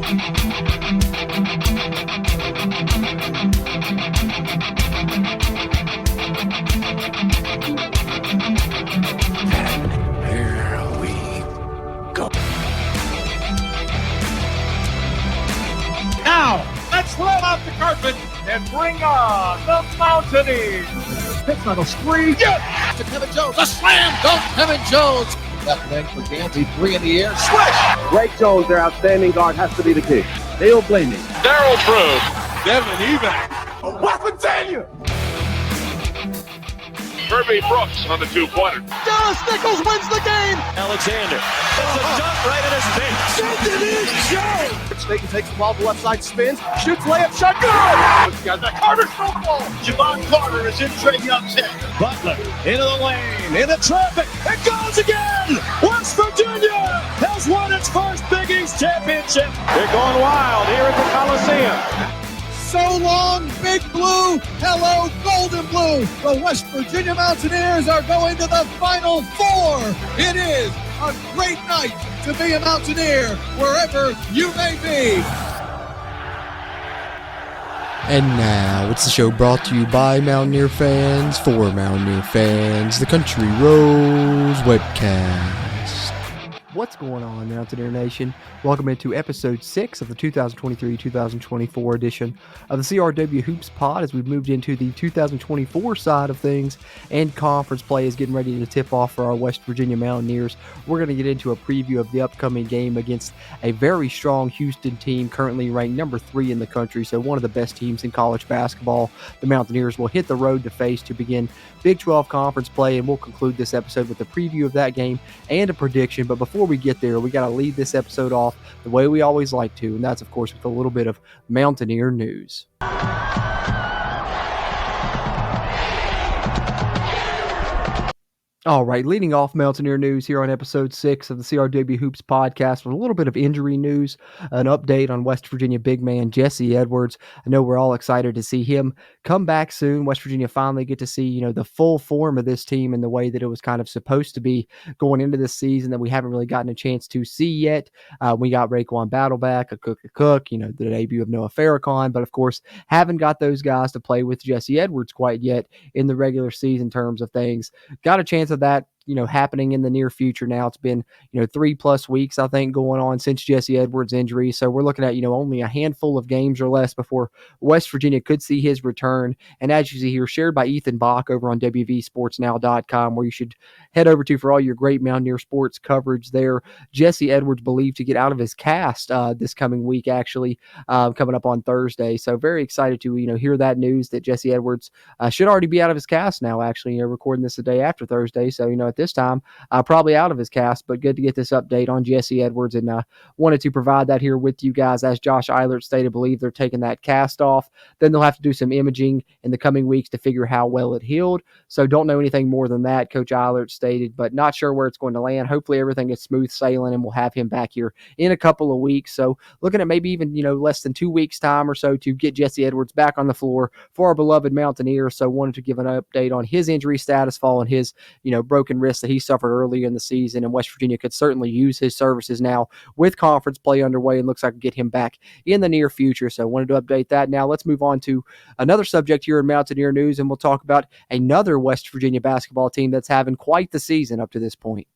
Now, let's roll out the carpet and bring on the Mountaineer. Pitch on a screen. Yeah! To Kevin Jones. A slam dunk, Kevin Jones. Left leg for Gansey. 3 in the air. Swish! Ray Jones, their outstanding guard, has to be the key. They'll blame me. Daryl Drew. Devin Evac. A weapons in you. Kirby Brooks on the two-pointer. Dallas Nichols wins the game. Alexander. It's a dunk right in his face. Send it in, Joe. Staten takes the ball to the left side, spins, shoots, layup, shot, good! Got the Carter throw the ball. Javon Carter is in Trey Young's head. Butler into the lane, into traffic. It goes again. West Virginia has won its first Big East championship. They're going wild here at the Coliseum. So long, Big Blue. Hello, Golden Blue. The West Virginia Mountaineers are going to the Final Four. It is a great night to be a Mountaineer, wherever you may be. And now it's the show brought to you by Mountaineer fans for Mountaineer fans, the Country Roads Webcast. What's going on, Mountaineer Nation? Welcome into episode 6 of the 2023-2024 edition of the CRW Hoops Pod as we've moved into the 2024 side of things, and conference play is getting ready to tip off for our West Virginia Mountaineers. We're going to get into a preview of the upcoming game against a very strong Houston team, currently ranked number 3 in the country, so one of the best teams in college basketball. The Mountaineers will hit the road to face to begin Big 12 conference play, and we'll conclude this episode with a preview of that game and a prediction. But before we get there, we got to lead this episode off the way we always like to, and that's, of course, with a little bit of Mountaineer news. All right, leading off Mountaineer news here on episode 6 of the CRW Hoops podcast with a little bit of injury news, an update on West Virginia big man Jesse Edwards. I know we're all excited to see him come back soon. West Virginia finally get to see, the full form of this team in the way that it was kind of supposed to be going into this season that we haven't really gotten a chance to see yet. We got Raekwon Battle back, a Cook, the debut of Noah Farrakhan, but of course haven't got those guys to play with Jesse Edwards quite yet in the regular season terms of things. Got a chance of that happening in the near future now. It's been 3+ weeks, I think, going on since Jesse Edwards' injury, so we're looking at only a handful of games or less before West Virginia could see his return. And as you see here, shared by Ethan Bach over on WVSportsNow.com, where you should head over to for all your great Mountaineer sports coverage there. Jesse Edwards believed to get out of his cast this coming week, actually, coming up on Thursday. So very excited to hear that news that Jesse Edwards should already be out of his cast now, actually. Recording this the day after Thursday, so at this time probably out of his cast, but good to get this update on Jesse Edwards, and wanted to provide that here with you guys. As Josh Eilert stated, believe they're taking that cast off. Then they'll have to do some imaging in the coming weeks to figure how well it healed, so don't know anything more than that, Coach Eilert stated, but not sure where it's going to land. Hopefully everything is smooth sailing and we'll have him back here in a couple of weeks. So looking at maybe even less than 2 weeks time or so to get Jesse Edwards back on the floor for our beloved Mountaineers. So wanted to give an update on his injury status following his broken wrist that he suffered earlier in the season, and West Virginia could certainly use his services now with conference play underway, and looks like get him back in the near future. So wanted to update that. Now let's move on to another subject here in Mountaineer news, and we'll talk about another West Virginia basketball team that's having quite the season up to this point.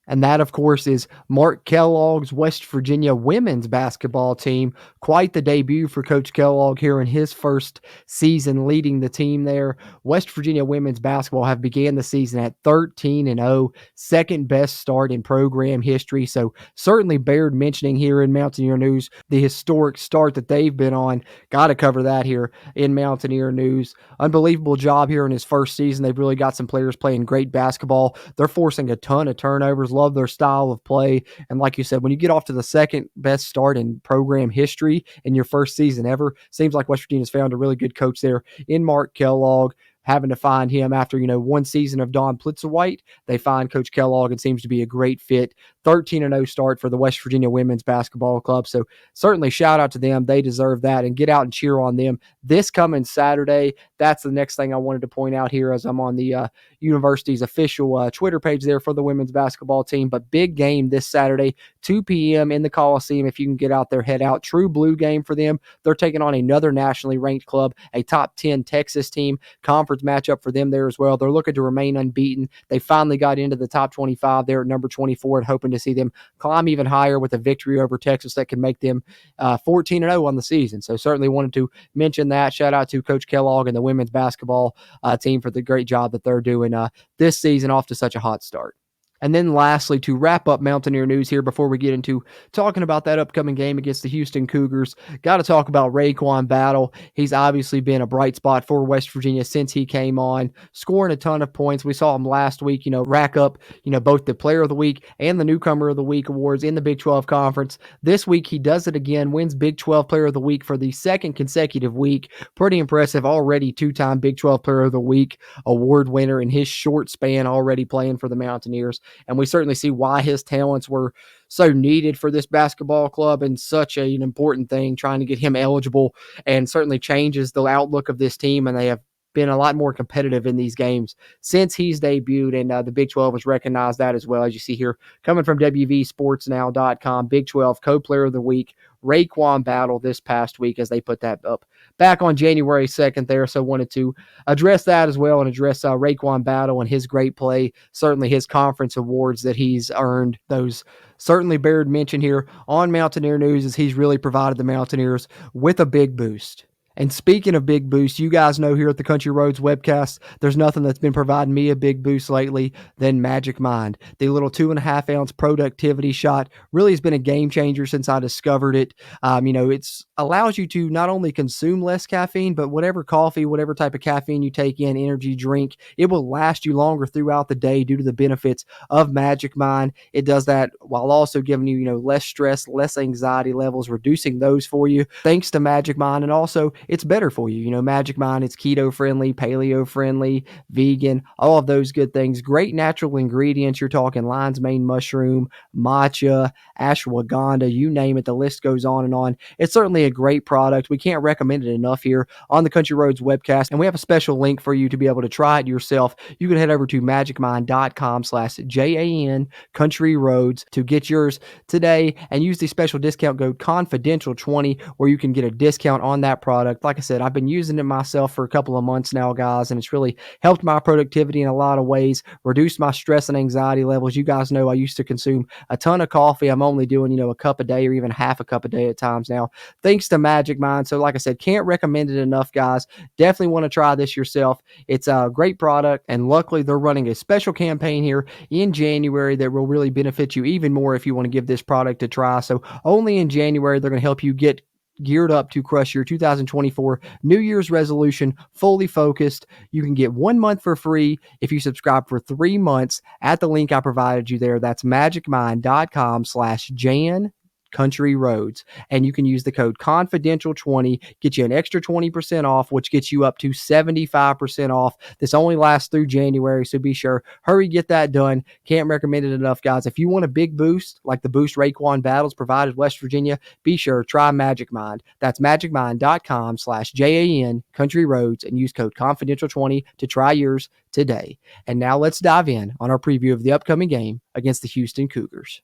And that, of course, is Mark Kellogg's West Virginia women's basketball team. Quite the debut for Coach Kellogg here in his first season leading the team there. West Virginia women's basketball have began the season at 13-0, second best start in program history. So certainly bared mentioning here in Mountaineer news, the historic start that they've been on. Got to cover that here in Mountaineer news. Unbelievable job here in his first season. They've really got some players playing great basketball. They're forcing a ton of turnovers. Love their style of play. And like you said, when you get off to the second best start in program history in your first season ever, seems like West Virginia's found a really good coach there in Mark Kellogg. Having to find him after, one season of Don Plitzerwhite, they find Coach Kellogg and seems to be a great fit 13-0 start for the West Virginia Women's Basketball Club. So certainly shout out to them. They deserve that, and get out and cheer on them this coming Saturday. That's the next thing I wanted to point out here as I'm on the university's official Twitter page there for the women's basketball team. But big game this Saturday, 2 p.m. in the Coliseum. If you can get out there, head out. True blue game for them. They're taking on another nationally ranked club, a top 10 Texas team. Conference matchup for them there as well. They're looking to remain unbeaten. They finally got into the top 25 there at number 24 and hoping to see them climb even higher with a victory over Texas that can make them 14-0 on the season. So certainly wanted to mention that. Shout out to Coach Kellogg and the women's basketball team for the great job that they're doing this season, off to such a hot start. And then lastly, to wrap up Mountaineer news here before we get into talking about that upcoming game against the Houston Cougars, got to talk about Raekwon Battle. He's obviously been a bright spot for West Virginia since he came on, scoring a ton of points. We saw him last week, rack up, both the Player of the Week and the Newcomer of the Week awards in the Big 12 Conference. This week, he does it again, wins Big 12 Player of the Week for the second consecutive week. Pretty impressive. Already two-time Big 12 Player of the Week award winner in his short span, already playing for the Mountaineers. And we certainly see why his talents were so needed for this basketball club and such an important thing, trying to get him eligible, and certainly changes the outlook of this team. And they have been a lot more competitive in these games since he's debuted, and the Big 12 has recognized that as well, as you see here coming from WVSportsNow.com. Big 12 Co-Player of the Week, Raekwon Battle this past week, as they put that up back on January 2nd there. So wanted to address that as well, and address Raekwon Battle and his great play. Certainly his conference awards that he's earned, those certainly bear mention here on Mountaineer News, as he's really provided the Mountaineers with a big boost. And speaking of big boosts, you guys know here at the Country Roads Webcast, there's nothing that's been providing me a big boost lately than Magic Mind. The little 2.5 ounce productivity shot really has been a game changer since I discovered it. It's allows you to not only consume less caffeine, but whatever coffee, whatever type of caffeine you take in, energy drink, it will last you longer throughout the day due to the benefits of Magic Mind. It does that while also giving you, less stress, less anxiety levels, reducing those for you thanks to Magic Mind. And also, it's better for you. Magic Mind, it's keto friendly, paleo friendly, vegan, all of those good things. Great natural ingredients. You're talking lion's mane mushroom, matcha, ashwagandha, you name it. The list goes on and on. It's certainly a great product. We can't recommend it enough here on the Country Roads Webcast. And we have a special link for you to be able to try it yourself. You can head over to magicmind.com/JAN Country Roads to get yours today, and use the special discount code confidential20, where you can get a discount on that product. Like I said, I've been using it myself for a couple of months now, guys, and it's really helped my productivity in a lot of ways, reduced my stress and anxiety levels. You guys know I used to consume a ton of coffee. I'm only doing, a cup a day, or even half a cup a day at times now, thanks to Magic Mind. So like I said, can't recommend it enough, guys. Definitely want to try this yourself. It's a great product, and luckily they're running a special campaign here in January that will really benefit you even more if you want to give this product a try. So only in January, they're going to help you get geared up to crush your 2024 New Year's resolution, fully focused. You can get 1 month for free if you subscribe for 3 months at the link I provided you there. That's magicmind.com/Jan Country Roads, and you can use the code confidential20, get you an extra 20% off, which gets you up to 75% off. This only lasts through January, so be sure, hurry, get that done. Can't recommend it enough, guys. If you want a big boost like the boost Raekwon Battles provided West Virginia, be sure, try Magic Mind. That's magicmind.com/JAN Country Roads, and use code confidential20 to try yours today. And now let's dive in on our preview of the upcoming game against the Houston Cougars.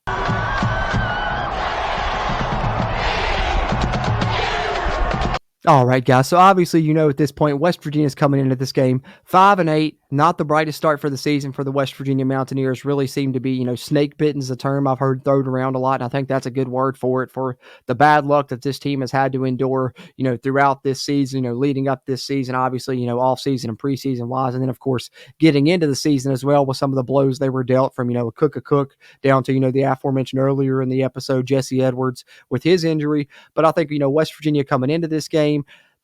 All right, guys. So obviously, at this point, West Virginia is coming into this game 5-8. Not the brightest start for the season for the West Virginia Mountaineers. Really seem to be, snake bitten is a term I've heard thrown around a lot, and I think that's a good word for it, for the bad luck that this team has had to endure, throughout this season, leading up this season, obviously, off season and preseason wise, and then of course getting into the season as well with some of the blows they were dealt from, a cook down to, the aforementioned earlier in the episode, Jesse Edwards with his injury. But I think, West Virginia coming into this game,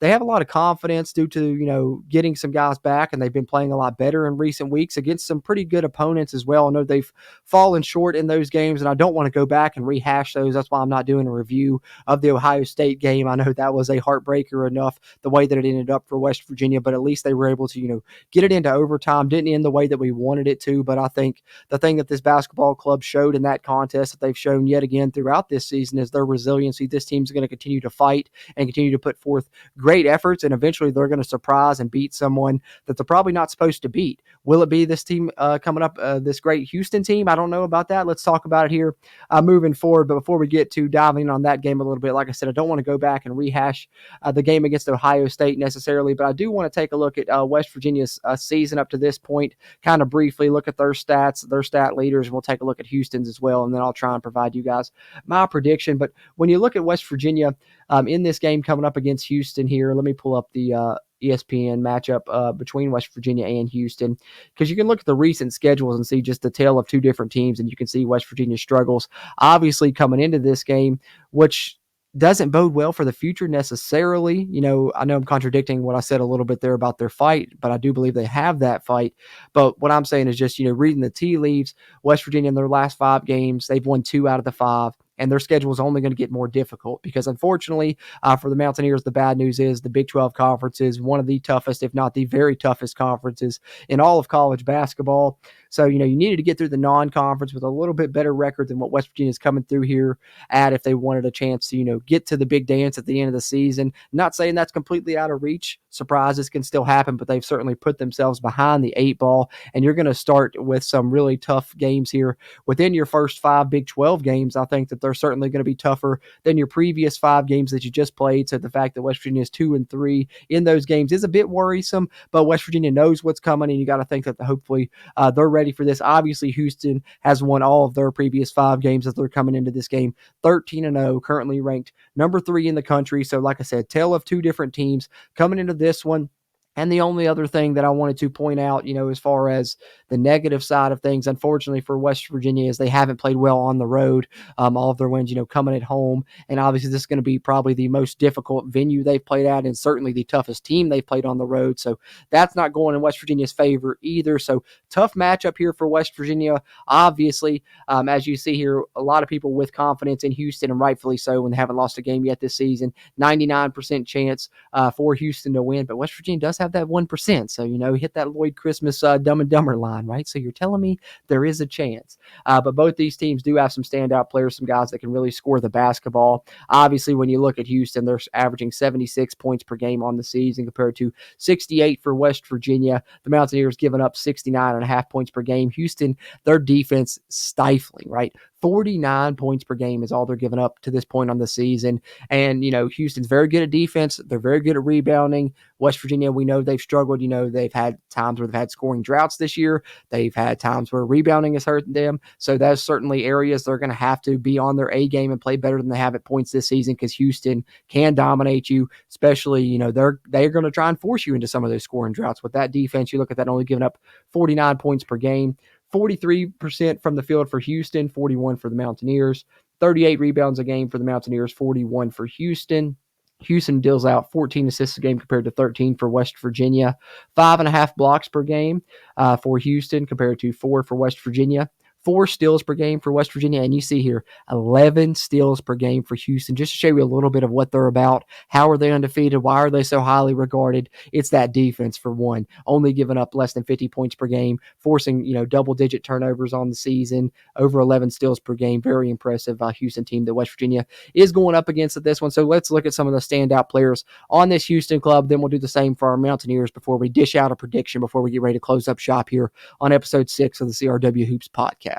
they have a lot of confidence due to, getting some guys back, and they've been playing a lot better in recent weeks against some pretty good opponents as well. I know they've fallen short in those games, and I don't want to go back and rehash those. That's why I'm not doing a review of the Ohio State game. I know that was a heartbreaker enough the way that it ended up for West Virginia, but at least they were able to, get it into overtime. Didn't end the way that we wanted it to, but I think the thing that this basketball club showed in that contest that they've shown yet again throughout this season is their resiliency. This team's going to continue to fight and continue to put forth great efforts, and eventually they're going to surprise and beat someone that they're probably not supposed to beat. Will it be this team coming up, this great Houston team? I don't know about that. Let's talk about it here moving forward. But before we get to diving on that game a little bit, like I said, I don't want to go back and rehash the game against Ohio State necessarily, but I do want to take a look at West Virginia's season up to this point, kind of briefly look at their stats, their stat leaders, and we'll take a look at Houston's as well, and then I'll try and provide you guys my prediction. But when you look at West Virginia in this game coming up against Houston here, let me pull up the ESPN matchup between West Virginia and Houston, because you can look at the recent schedules and see just the tale of two different teams, and you can see West Virginia's struggles obviously coming into this game, which doesn't bode well for the future necessarily. I know I'm contradicting what I said a little bit there about their fight, but I do believe they have that fight. But what I'm saying is just, reading the tea leaves, West Virginia in their last 5 games, they've won 2 out of the 5. And their schedule is only going to get more difficult because, unfortunately, for the Mountaineers, the bad news is the Big 12 Conference is one of the toughest, if not the very toughest conferences in all of college basketball. So, you needed to get through the non-conference with a little bit better record than what West Virginia is coming through here at if they wanted a chance to, get to the big dance at the end of the season. Not saying that's completely out of reach. Surprises can still happen, but they've certainly put themselves behind the 8 ball. And you're going to start with some really tough games here within your first 5 Big 12 games. I think that they're certainly going to be tougher than your previous 5 games that you just played. So the fact that West Virginia is 2-3 in those games is a bit worrisome, but West Virginia knows what's coming, and you got to think that hopefully they're ready for this. Obviously, Houston has won all of their previous 5 games as they're coming into this game 13-0, currently ranked number 3 in the country. So like I said, tale of 2 different teams coming into this one. And the only other thing that I wanted to point out, as far as the negative side of things, unfortunately for West Virginia, is they haven't played well on the road. All of their wins, coming at home. And obviously this is going to be probably the most difficult venue they've played at, and certainly the toughest team they've played on the road. So that's not going in West Virginia's favor either. So tough matchup here for West Virginia. Obviously, as you see here, a lot of people with confidence in Houston, and rightfully so, when they haven't lost a game yet this season. 99% chance for Houston to win. But West Virginia does have that 1%. So, hit that Lloyd Christmas Dumb and Dumber line, right? So you're telling me there is a chance. But both these teams do have some standout players, some guys that can really score the basketball. Obviously, when you look at Houston, they're averaging 76 points per game on the season compared to 68 for West Virginia. The Mountaineers giving up 69.5 points per game. Houston, their defense stifling, right? 49 points per game is all they're giving up to this point on the season. And, Houston's very good at defense. They're very good at rebounding. West Virginia, we know they've struggled. They've had times where they've had scoring droughts this year. They've had times where rebounding has hurt them. So that's certainly areas they're going to have to be on their A game and play better than they have at points this season, because Houston can dominate you, especially, they're going to try and force you into some of those scoring droughts. With that defense, you look at that, only giving up 49 points per game. 43% from the field for Houston, 41 for the Mountaineers, 38 rebounds a game for the Mountaineers, 41 for Houston. Houston deals out 14 assists a game compared to 13 for West Virginia. 5.5 blocks per game for Houston compared to 4 for West Virginia. 4 steals per game for West Virginia, and you see here 11 steals per game for Houston. Just to show you a little bit of what they're about. How are they undefeated? Why are they so highly regarded? It's that defense, for one. Only giving up less than 50 points per game, forcing double-digit turnovers on the season, over 11 steals per game. Very impressive Houston team that West Virginia is going up against at this one. So let's look at some of the standout players on this Houston club. Then we'll do the same for our Mountaineers before we dish out a prediction before we get ready to close up shop here on episode 6 of the CRW Hoops podcast.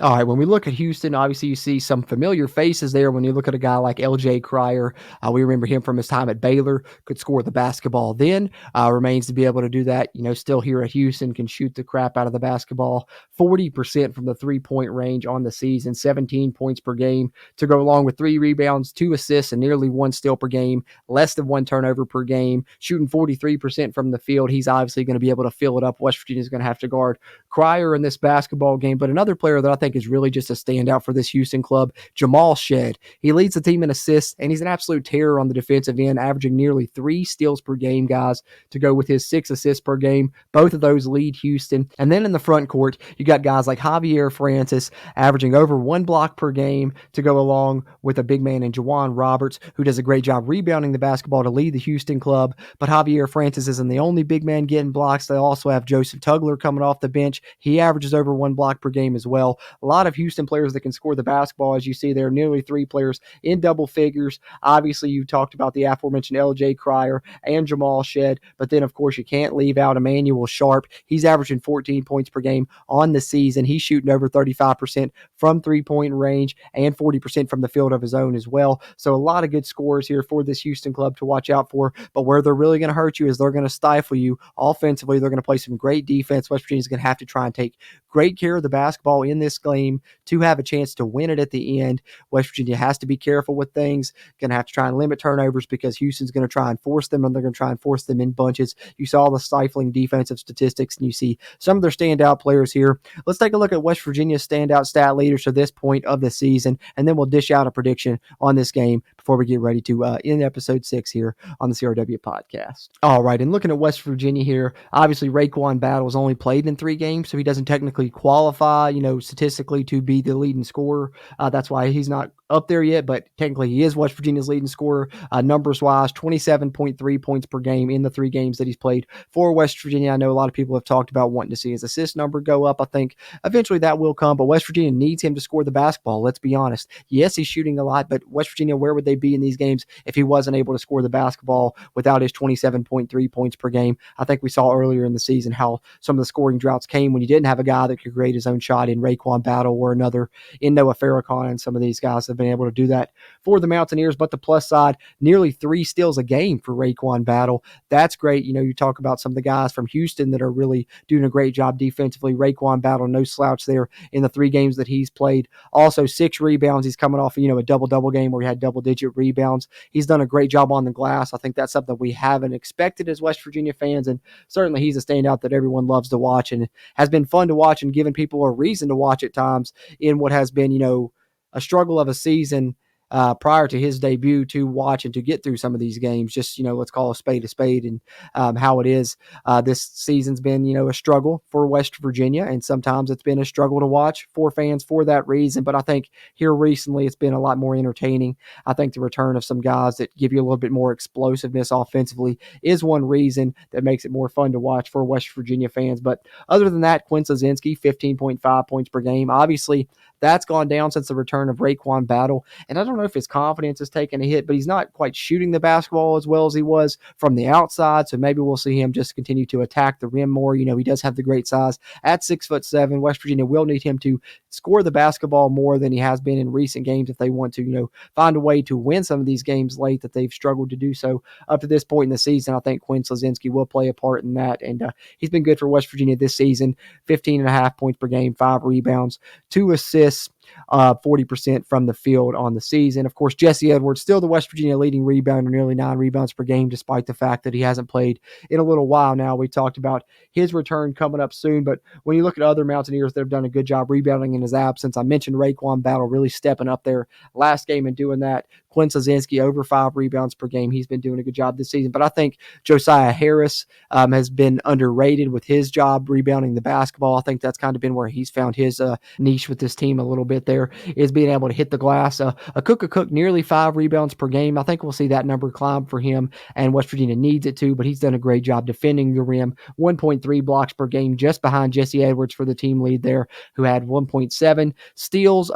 All right, when we look at Houston, obviously you see some familiar faces there. When you look at a guy like LJ Cryer, we remember him from his time at Baylor, could score the basketball then, remains to be able to do that, still here at Houston, can shoot the crap out of the basketball, 40% from the three-point range on the season, 17 points per game to go along with 3 rebounds, 2 assists, and nearly 1 steal per game, less than 1 turnover per game, shooting 43% from the field. He's obviously going to be able to fill it up. West Virginia is going to have to guard Cryer in this basketball game, but another player that I think think is really just a standout for this Houston club, Jamal Shed. He leads the team in assists, and he's an absolute terror on the defensive end, averaging nearly 3 steals per game, guys, to go with his 6 assists per game. Both of those lead Houston. And then in the front court, you got guys like Javier Francis averaging over 1 block per game to go along with a big man in Juwan Roberts, who does a great job rebounding the basketball to lead the Houston club. But Javier Francis isn't the only big man getting blocks. They also have Joseph Tugler coming off the bench. He averages over 1 block per game as well. A lot of Houston players that can score the basketball, as you see there, nearly 3 players in double figures. Obviously, you talked about the aforementioned LJ Cryer and Jamal Shed, but then, of course, you can't leave out Emmanuel Sharp. He's averaging 14 points per game on the season. He's shooting over 35% from three-point range and 40% from the field of his own as well. So a lot of good scores here for this Houston club to watch out for, but where they're really going to hurt you is they're going to stifle you offensively. They're going to play some great defense. West Virginia's going to have to try and take great care of the basketball in this game to have a chance to win it at the end. West Virginia has to be careful with things, going to have to try and limit turnovers because Houston's going to try and force them, and they're going to try and force them in bunches. You saw the stifling defensive statistics, and you see some of their standout players here. Let's take a look at West Virginia's standout stat leaders to this point of the season, and then we'll dish out a prediction on this game before we get ready to end episode 6 here on the CRW podcast. All right, and looking at West Virginia here, obviously Raekwon Battle's only played in 3 games, so he doesn't technically qualify, statistically to be the leading scorer. That's why he's not up there yet, but technically he is West Virginia's leading scorer. Numbers-wise, 27.3 points per game in the 3 games that he's played for West Virginia. I know a lot of people have talked about wanting to see his assist number go up. I think eventually that will come, but West Virginia needs him to score the basketball. Let's be honest. Yes, he's shooting a lot, but West Virginia, where would they be in these games if he wasn't able to score the basketball without his 27.3 points per game? I think we saw earlier in the season how some of the scoring droughts came when you didn't have a guy that could create his own shot in Raekwon Battle or another in Noah Farrakhan, and some of these guys have been able to do that for the Mountaineers. But the plus side, nearly 3 steals a game for Raekwon Battle. That's great. You talk about some of the guys from Houston that are really doing a great job defensively. Raekwon Battle, no slouch there in the 3 games that he's played. Also 6 rebounds. He's coming off, a double-double game where he had double-digit rebounds. He's done a great job on the glass. I think that's something we haven't expected as West Virginia fans, and certainly he's a standout that everyone loves to watch and has been fun to watch and given people a reason to watch at times in what has been, a struggle of a season prior to his debut to watch and to get through some of these games. Just, let's call a spade, and how it is. This season's been, a struggle for West Virginia, and sometimes it's been a struggle to watch for fans for that reason. But I think here recently it's been a lot more entertaining. I think the return of some guys that give you a little bit more explosiveness offensively is one reason that makes it more fun to watch for West Virginia fans. But other than that, Quinn Slazinski, 15.5 points per game. Obviously, that's gone down since the return of Raekwon Battle. And I don't know if his confidence is taking a hit, but he's not quite shooting the basketball as well as he was from the outside. So maybe we'll see him just continue to attack the rim more. He does have the great size at 6'7". West Virginia will need him to score the basketball more than he has been in recent games if they want to, find a way to win some of these games late that they've struggled to do so up to this point in the season. I think Quinn Slazinski will play a part in that. And he's been good for West Virginia this season. 15.5 points per game, 5 rebounds, 2 assists. 40% from the field on the season. Of course, Jesse Edwards, still the West Virginia leading rebounder, nearly 9 rebounds per game, despite the fact that he hasn't played in a little while now. We talked about his return coming up soon, but when you look at other Mountaineers that have done a good job rebounding in his absence, I mentioned Raekwon Battle really stepping up there last game and doing that. Quinn Slazinski, over 5 rebounds per game. He's been doing a good job this season. But I think Josiah Harris has been underrated with his job rebounding the basketball. I think that's kind of been where he's found his niche with this team a little bit there, is being able to hit the glass. Cook, nearly 5 rebounds per game. I think we'll see that number climb for him, and West Virginia needs it too, but he's done a great job defending the rim. 1.3 blocks per game, just behind Jesse Edwards for the team lead there, who had 1.7 steals.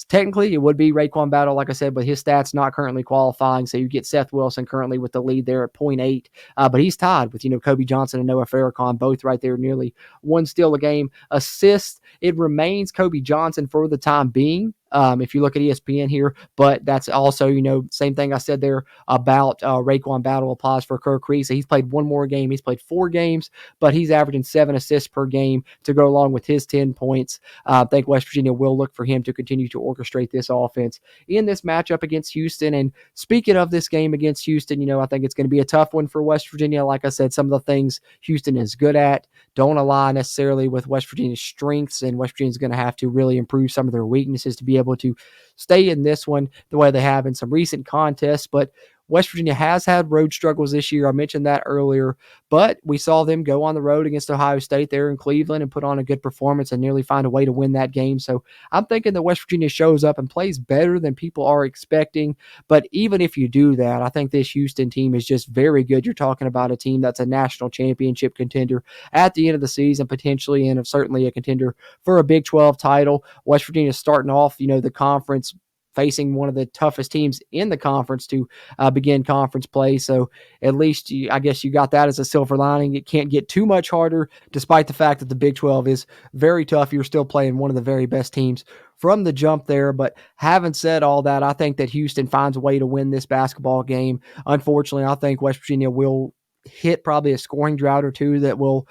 Technically, it would be Raekwon Battle, like I said, but his stats not currently qualifying. So you get Seth Wilson currently with the lead there at 0.8, but he's tied with Kobe Johnson and Noah Farrakhan, both right there, nearly 1 steal a game. Assists, it remains Kobe Johnson for the time being. if you look at ESPN here. But that's also, same thing I said there about Raekwon Battle applies for Kirk Reese. He's played one more game. He's played 4 games, but he's averaging 7 assists per game to go along with his 10 points. I think West Virginia will look for him to continue to orchestrate this offense in this matchup against Houston. And speaking of this game against Houston, I think it's going to be a tough one for West Virginia. Like I said, some of the things Houston is good at don't align necessarily with West Virginia's strengths, and West Virginia is going to have to really improve some of their weaknesses to be able to stay in this one the way they have in some recent contests. But West Virginia has had road struggles this year. I mentioned that earlier, but we saw them go on the road against Ohio State there in Cleveland and put on a good performance and nearly find a way to win that game. So I'm thinking that West Virginia shows up and plays better than people are expecting. But even if you do that, I think this Houston team is just very good. You're talking about a team that's a national championship contender at the end of the season, potentially, and certainly a contender for a Big 12 title. West Virginia starting off, the conference facing one of the toughest teams in the conference to begin conference play. So at least I guess you got that as a silver lining. It can't get too much harder, despite the fact that the Big 12 is very tough. You're still playing one of the very best teams from the jump there. But having said all that, I think that Houston finds a way to win this basketball game. Unfortunately, I think West Virginia will hit probably a scoring drought or two that will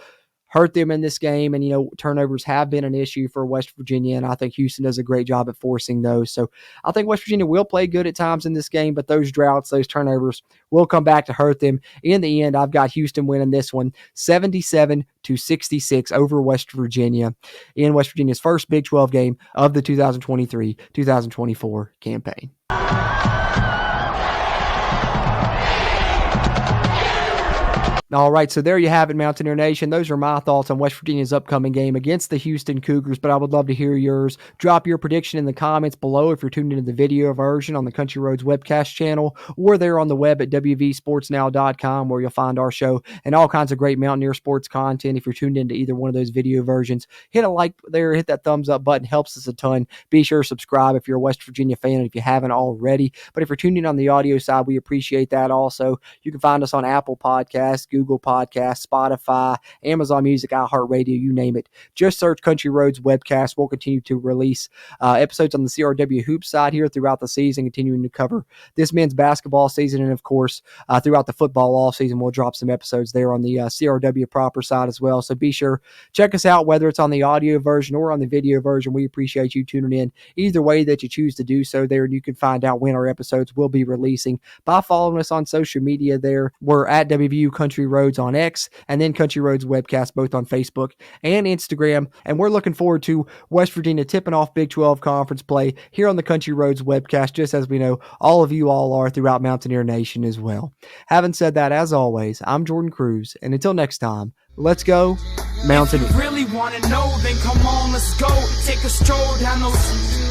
hurt them in this game. And, turnovers have been an issue for West Virginia, and I think Houston does a great job at forcing those. So I think West Virginia will play good at times in this game, but those droughts, those turnovers will come back to hurt them. In the end, I've got Houston winning this one 77-66 over West Virginia in West Virginia's first Big 12 game of the 2023-2024 campaign. All right, so there you have it, Mountaineer Nation. Those are my thoughts on West Virginia's upcoming game against the Houston Cougars, but I would love to hear yours. Drop your prediction in the comments below if you're tuned into the video version on the Country Roads Webcast channel, or there on the web at wvsportsnow.com, where you'll find our show and all kinds of great Mountaineer sports content. If you're tuned into either one of those video versions, hit a like there, hit that thumbs up button, helps us a ton. Be sure to subscribe if you're a West Virginia fan, if you haven't already. But if you're tuned in on the audio side, we appreciate that also. You can find us on Apple Podcasts, Google Podcasts, Spotify, Amazon Music, iHeartRadio, you name it. Just search Country Roads Webcast. We'll continue to release episodes on the CRW Hoops side here throughout the season, continuing to cover this men's basketball season. And of course, throughout the football off season, we'll drop some episodes there on the CRW proper side as well. So be sure, check us out, whether it's on the audio version or on the video version. We appreciate you tuning in either way that you choose to do so there. And you can find out when our episodes will be releasing by following us on social media there. We're at WVU Country Roads on X, and then Country Roads Webcast, both on Facebook and Instagram. And we're looking forward to West Virginia tipping off Big 12 conference play here on the Country Roads Webcast, just as we know all of you all are throughout Mountaineer Nation as well. Having said that, as always, I'm Jordan Cruz, and until next time, let's go Mountaineer. If you really want to know, then come on, let's go. Take a stroll down those